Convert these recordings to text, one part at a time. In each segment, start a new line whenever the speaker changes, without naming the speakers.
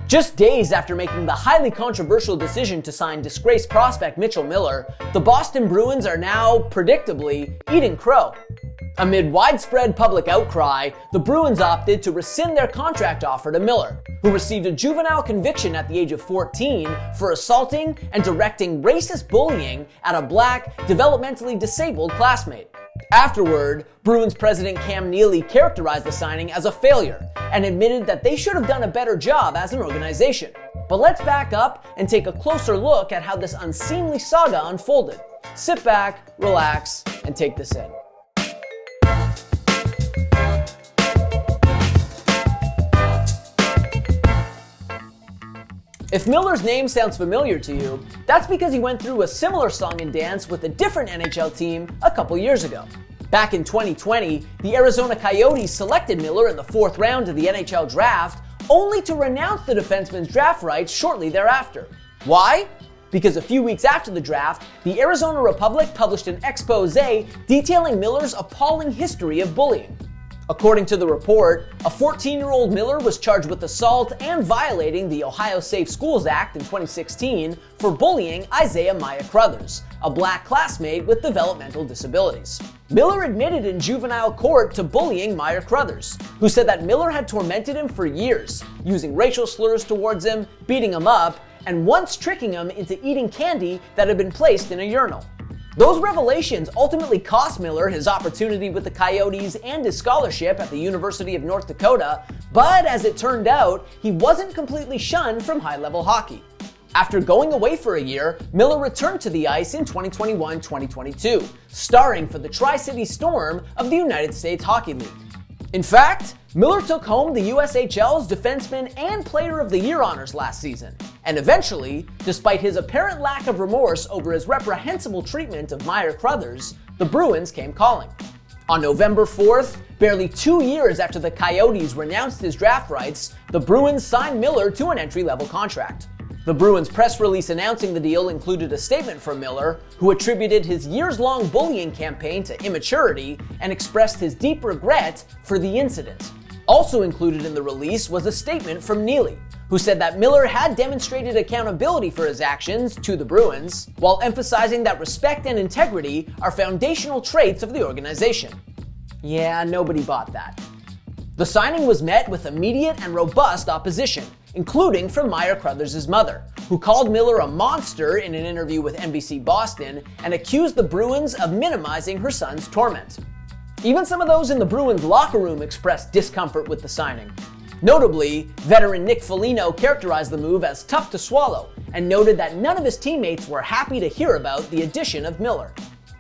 Just days after making the highly controversial decision to sign disgraced prospect Mitchell Miller, the Boston Bruins are now, predictably, eating crow. Amid widespread public outcry, the Bruins opted to rescind their contract offer to Miller, who received a juvenile conviction at the age of 14 for assaulting and directing racist bullying at a black, developmentally disabled classmate. Afterward, Bruins president Cam Neely characterized the signing as a failure and admitted that they should have done a better job as an organization. But let's back up and take a closer look at how this unseemly saga unfolded. Sit back, relax, and take this in. If Miller's name sounds familiar to you, that's because he went through a similar song and dance with a different NHL team a couple years ago. Back in 2020, the Arizona Coyotes selected Miller in the 4th round of the NHL draft, only to renounce the defenseman's draft rights shortly thereafter. Why? Because a few weeks after the draft, the Arizona Republic published an expose detailing Miller's appalling history of bullying. According to the report, a 14-year-old Miller was charged with assault and violating the Ohio Safe Schools Act in 2016 for bullying Isaiah Maya Crothers, a black classmate with developmental disabilities. Miller admitted in juvenile court to bullying Maya Crothers, who said that Miller had tormented him for years, using racial slurs towards him, beating him up, and once tricking him into eating candy that had been placed in a urinal. Those revelations ultimately cost Miller his opportunity with the Coyotes and his scholarship at the University of North Dakota, but as it turned out, he wasn't completely shunned from high-level hockey. After going away for a year, Miller returned to the ice in 2021-2022, starring for the Tri-City Storm of the United States Hockey League. In fact, Miller took home the USHL's Defenseman and Player of the Year honors last season, and eventually, despite his apparent lack of remorse over his reprehensible treatment of Maya Crothers, the Bruins came calling. On November 4th, barely 2 years after the Coyotes renounced his draft rights, the Bruins signed Miller to an entry-level contract. The Bruins press release announcing the deal included a statement from Miller, who attributed his years-long bullying campaign to immaturity and expressed his deep regret for the incident. Also included in the release was a statement from Neely, who said that Miller had demonstrated accountability for his actions to the Bruins, while emphasizing that respect and integrity are foundational traits of the organization. Yeah, nobody bought that. The signing was met with immediate and robust opposition, including from Maya Crothers' mother, who called Miller a monster in an interview with NBC Boston and accused the Bruins of minimizing her son's torment. Even some of those in the Bruins locker room expressed discomfort with the signing. Notably, veteran Nick Foligno characterized the move as tough to swallow and noted that none of his teammates were happy to hear about the addition of Miller.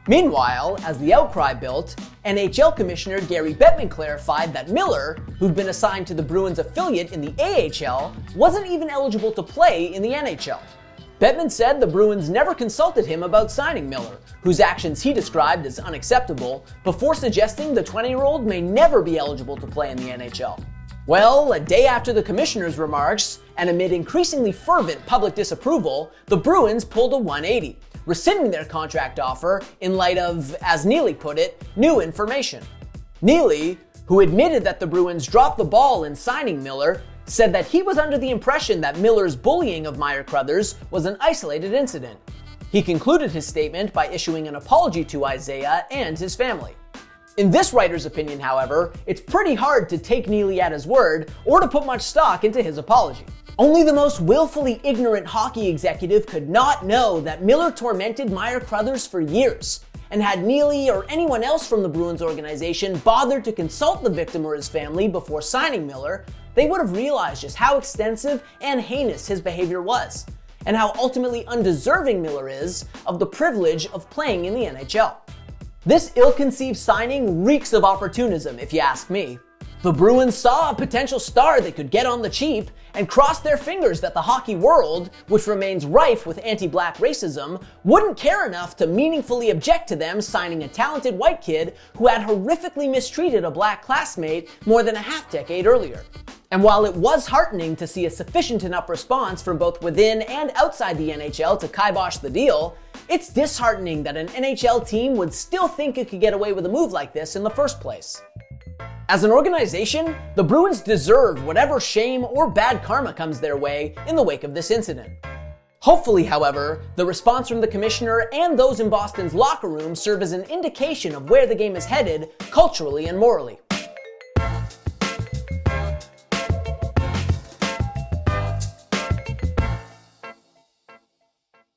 Meanwhile, as the outcry built, NHL Commissioner Gary Bettman clarified that Miller, who'd been assigned to the Bruins affiliate in the AHL, wasn't even eligible to play in the NHL. Bettman said the Bruins never consulted him about signing Miller, whose actions he described as unacceptable, before suggesting the 20-year-old may never be eligible to play in the NHL. Well, a day after the commissioner's remarks, and amid increasingly fervent public disapproval, the Bruins pulled a 180, rescinding their contract offer in light of, as Neely put it, new information. Neely, who admitted that the Bruins dropped the ball in signing Miller, said that he was under the impression that Miller's bullying of Maya Crothers was an isolated incident. He concluded his statement by issuing an apology to Isaiah and his family. In this writer's opinion, however, it's pretty hard to take Neely at his word or to put much stock into his apology. Only the most willfully ignorant hockey executive could not know that Miller tormented Maya Crothers for years, and had Neely or anyone else from the Bruins organization bothered to consult the victim or his family before signing Miller, they would have realized just how extensive and heinous his behavior was, and how ultimately undeserving Miller is of the privilege of playing in the NHL. This ill-conceived signing reeks of opportunism, if you ask me. The Bruins saw a potential star they could get on the cheap and crossed their fingers that the hockey world, which remains rife with anti-black racism, wouldn't care enough to meaningfully object to them signing a talented white kid who had horrifically mistreated a black classmate more than a half-decade earlier. And while it was heartening to see a sufficient enough response from both within and outside the NHL to kibosh the deal, it's disheartening that an NHL team would still think it could get away with a move like this in the first place. As an organization, the Bruins deserve whatever shame or bad karma comes their way in the wake of this incident. Hopefully, however, the response from the commissioner and those in Boston's locker room serve as an indication of where the game is headed culturally and morally.